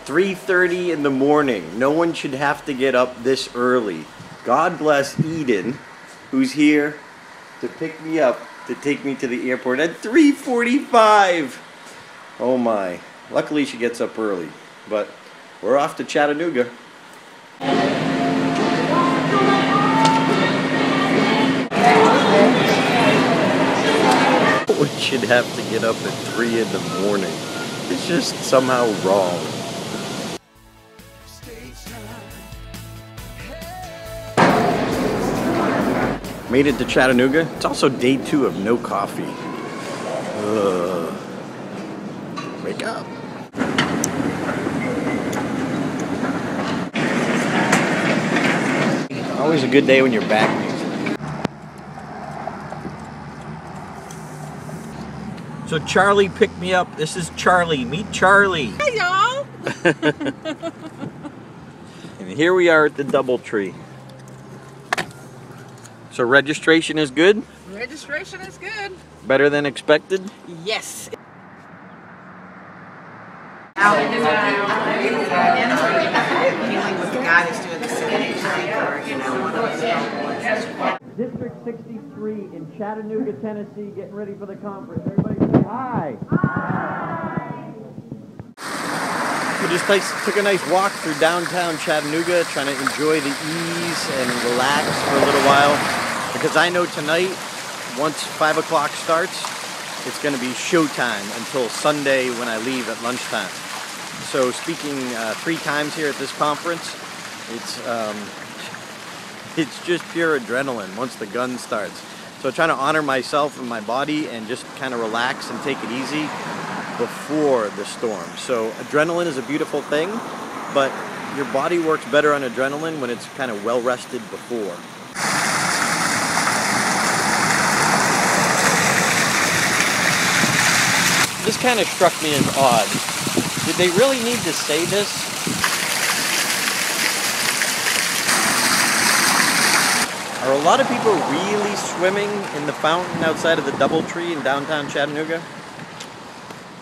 3:30 in the morning. No one should have to get up this early. God bless Eden, who's here to pick me up to take me to the airport at 3:45. Oh my. Luckily she gets up early, but we're off to Chattanooga. No one should have to get up at 3 in the morning. It's just somehow wrong. Made it to Chattanooga. It's also day 2 of no coffee. Wake up. Always a good day when you're back. So Charlie picked me up. This is Charlie. Meet Charlie. Hey, y'all. And here we are at the DoubleTree. So registration is good? Registration is good. Better than expected? Yes. Dealing with the guy that's doing the singing or, you know, one of those. District 63 in Chattanooga, Tennessee, getting ready for the conference. Everybody say hi. Hi. We just took a nice walk through downtown Chattanooga, trying to enjoy the ease and relax for a little while. Because I know tonight, once 5 o'clock starts, it's going to be showtime until Sunday when I leave at lunchtime. So speaking 3 times here at this conference, it's just pure adrenaline once the gun starts. So trying to honor myself and my body and just kind of relax and take it easy before the storm. So adrenaline is a beautiful thing, but your body works better on adrenaline when it's kind of well rested before. This kind of struck me as odd. Did they really need to say this? Are a lot of people really swimming in the fountain outside of the DoubleTree in downtown Chattanooga?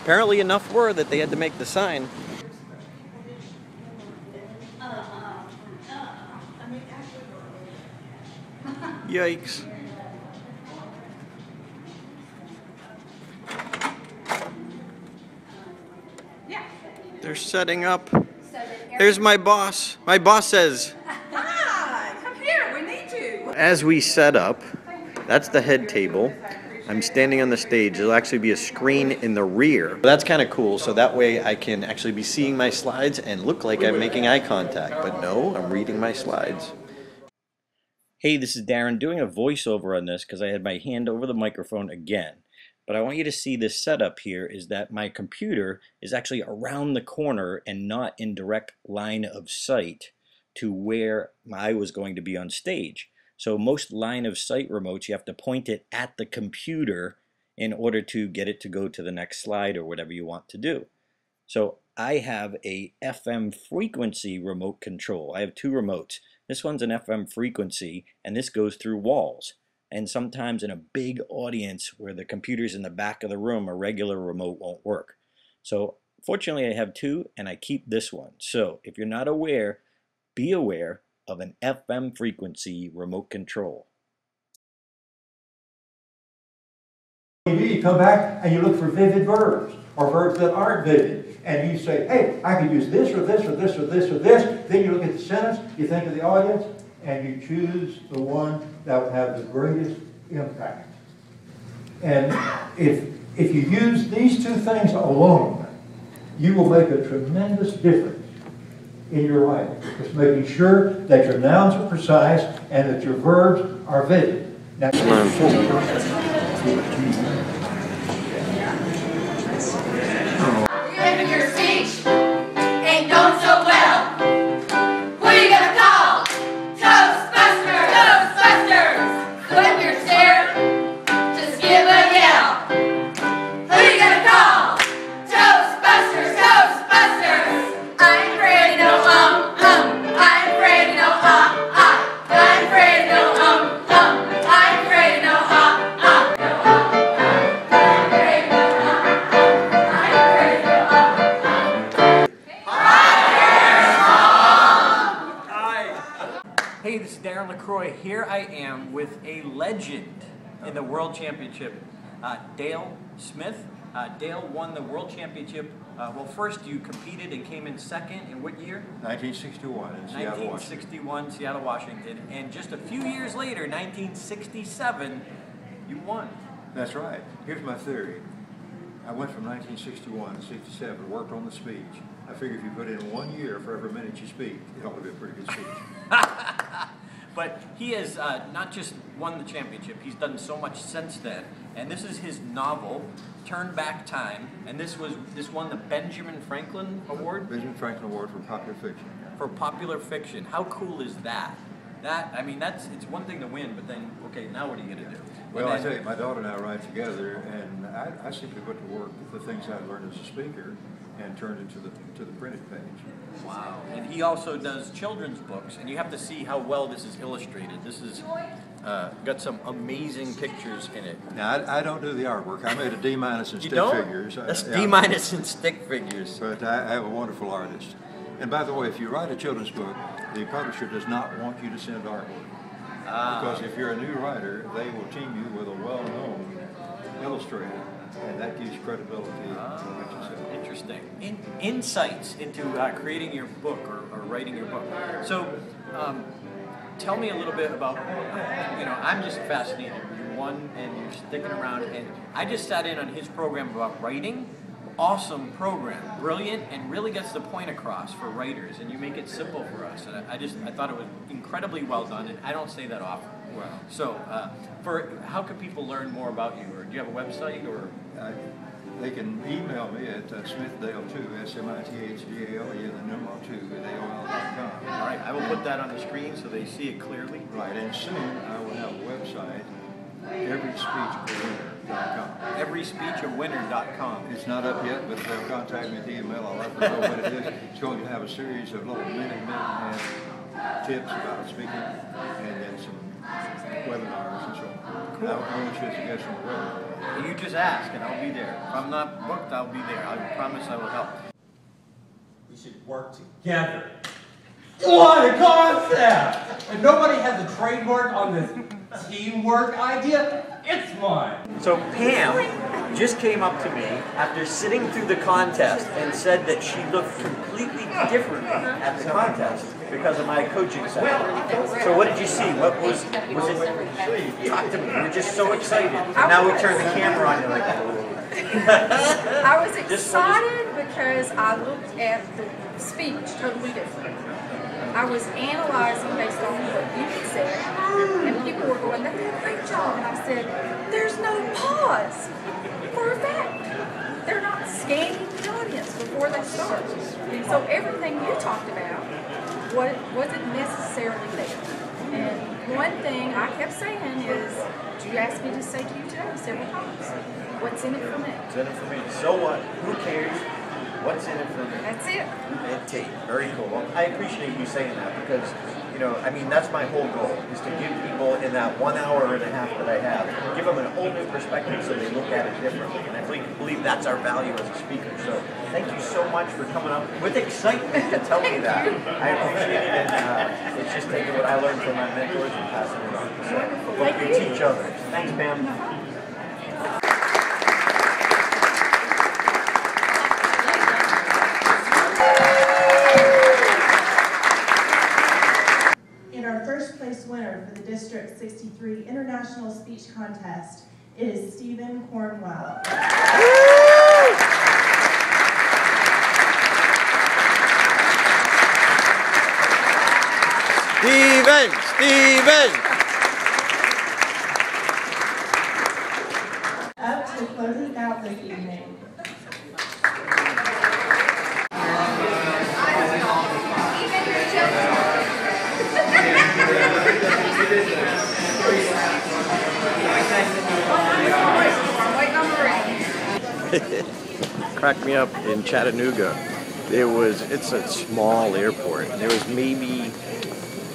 Apparently enough were that they had to make the sign. Yikes. They're setting up. There's my boss. My boss says, Hi, come here. We need you. as we set up, that's the head table. I'm standing on the stage. There'll actually be a screen in the rear. That's kind of cool, so that way I can actually be seeing my slides and look like I'm making eye contact. But no, I'm reading my slides. Hey, this is Darren doing a voiceover on this because I had my hand over the microphone again. But I want you to see this setup here is that my computer is actually around the corner and not in direct line of sight to where I was going to be on stage. So most line of sight remotes, you have to point it at the computer in order to get it to go to the next slide or whatever you want to do. So I have a FM frequency remote control. I have 2 remotes. This one's an FM frequency and this goes through walls. And sometimes in a big audience where the computer's in the back of the room, a regular remote won't work. So fortunately I have 2 and I keep this one. So if you're not aware, be aware of an FM frequency remote control. You come back and you look for vivid verbs or verbs that aren't vivid. And you say, hey, I could use this or this or this or this or this. Then you look at the sentence, you think of the audience, and you choose the one that would have the greatest impact. And if you use these 2 things alone, you will make a tremendous difference in your life. Just making sure that your nouns are precise and that your verbs are vivid. Now, Your speech ain't going so well. Who are you gonna call? Toastbusters! Toastbusters! When you're scared, just give a yell. Who are you gonna call? Toastbusters! Toastbusters! I'm afraid no I'm afraid no I'm afraid no I'm afraid no LaCroix. Here I am with a legend in the World Championship, Dale Smith. Dale won the World Championship. Well, first you competed and came in second in what year? 1961 in Seattle, 1961, Seattle, Washington. And just a few years later, 1967, you won. That's right. Here's my theory. I went from 1961 to 67, worked on the speech. I figure if you put in 1 year for every minute you speak, it ought to be a pretty good speech. But he has not just won the championship, he's done so much since then. And this is his novel, Turn Back Time, and this won the Benjamin Franklin Award? Benjamin Franklin Award for popular fiction. For popular fiction. How cool is that? I mean, it's one thing to win, but then, okay, now what are you going to do? Well, I tell you, my daughter and I write together, and I simply put to work the things I learned as a speaker and turned it to the printed page. Wow. And he also does children's books, and you have to see how well this is illustrated. This is got some amazing pictures in it. Now, I don't do the artwork. I made a D- in stick figures. That's yeah. D- in stick figures. But I have a wonderful artist. And by the way, if you write a children's book, the publisher does not want you to send artwork. Because if you're a new writer, they will team you with a well-known illustrator, and that gives credibility to what you say. Interesting. Insights into creating your book or writing your book. So, tell me a little bit about, I'm just fascinated. You won and you're sticking around, and I just sat in on his program about writing. Awesome program, brilliant, and really gets the point across for writers, and you make it simple for us. And I thought it was incredibly well done, and I don't say that often. Wow. So, how can people learn more about you, or do you have a website, or? They can email me at smithdale2, SMITHDALE, and the numeral 2 at AOL.com. All right, I will put that on the screen so they see it clearly. Right, and soon I will have a website, everyspeechavwinner.com. Everyspeechavwinner.com. It's not up yet, but if they'll contact me via email, I'll let them know what it is. It's going to have a series of little minute and a half tips about speaking, and then some webinars and so on. Cool. I want you to suggest some webinars. You just ask, and I'll be there. If I'm not booked, I'll be there. I promise I will help. We should work together. What a concept! And nobody has a trademark on this teamwork idea. It's mine. So Pam just came up to me after sitting through the contest and said that she looked completely different at the contest because of my coaching session. So what did you see? What was it? Talk to me. We're just so excited. And now we turn the camera on. You're like, I was excited because I looked at the speech totally different. I was analyzing based on what you had said, and people were going, "They did a great job." And I said, "There's no pause for effect. They're not scanning the audience before they start." So everything you talked about wasn't necessarily there. And one thing I kept saying is, you asked me to say to you today several times, what's in it for me? what's in it for me? So what? Who cares? What's in it for me? That's it. Very cool. Well, I appreciate you saying that because, I mean, that's my whole goal, is to give people in that 1 hour and a half that I have, give them a whole new perspective so they look at it differently. And I believe that's our value as a speaker. So thank you so much for coming up with excitement to tell me that. I appreciate it. And it's just taking what I learned from my mentors and passing it on. So hope you teach others. Thanks, Pam. First place winner for the District 63 International Speech Contest is Stephen Cornwell. Stephen! Up to closing out this evening. Cracked me up in Chattanooga. It's a small airport. There was maybe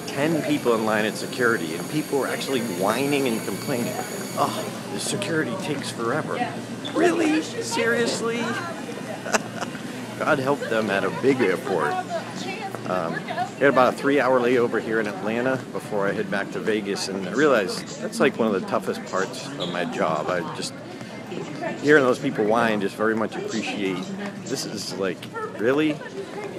10 people in line at security, and people were actually whining and complaining. Oh, the security takes forever. Really? Seriously? God help them at a big airport. I got about a 3-hour layover here in Atlanta before I head back to Vegas, and I realized that's like one of the toughest parts of my job. I just, hearing those people whine, just very much appreciate. This is like, really?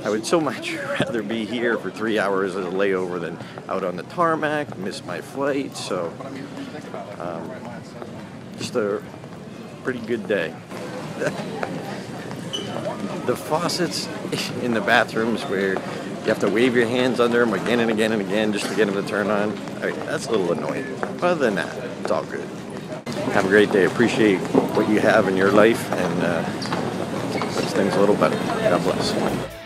I would so much rather be here for 3 hours as a layover than out on the tarmac, miss my flight, so just a pretty good day. The faucets in the bathrooms where you have to wave your hands under them again and again and again just to get them to turn on, that's a little annoying. Other than that, it's all good. Have a great day. Appreciate what you have in your life, and makes things a little better. God bless.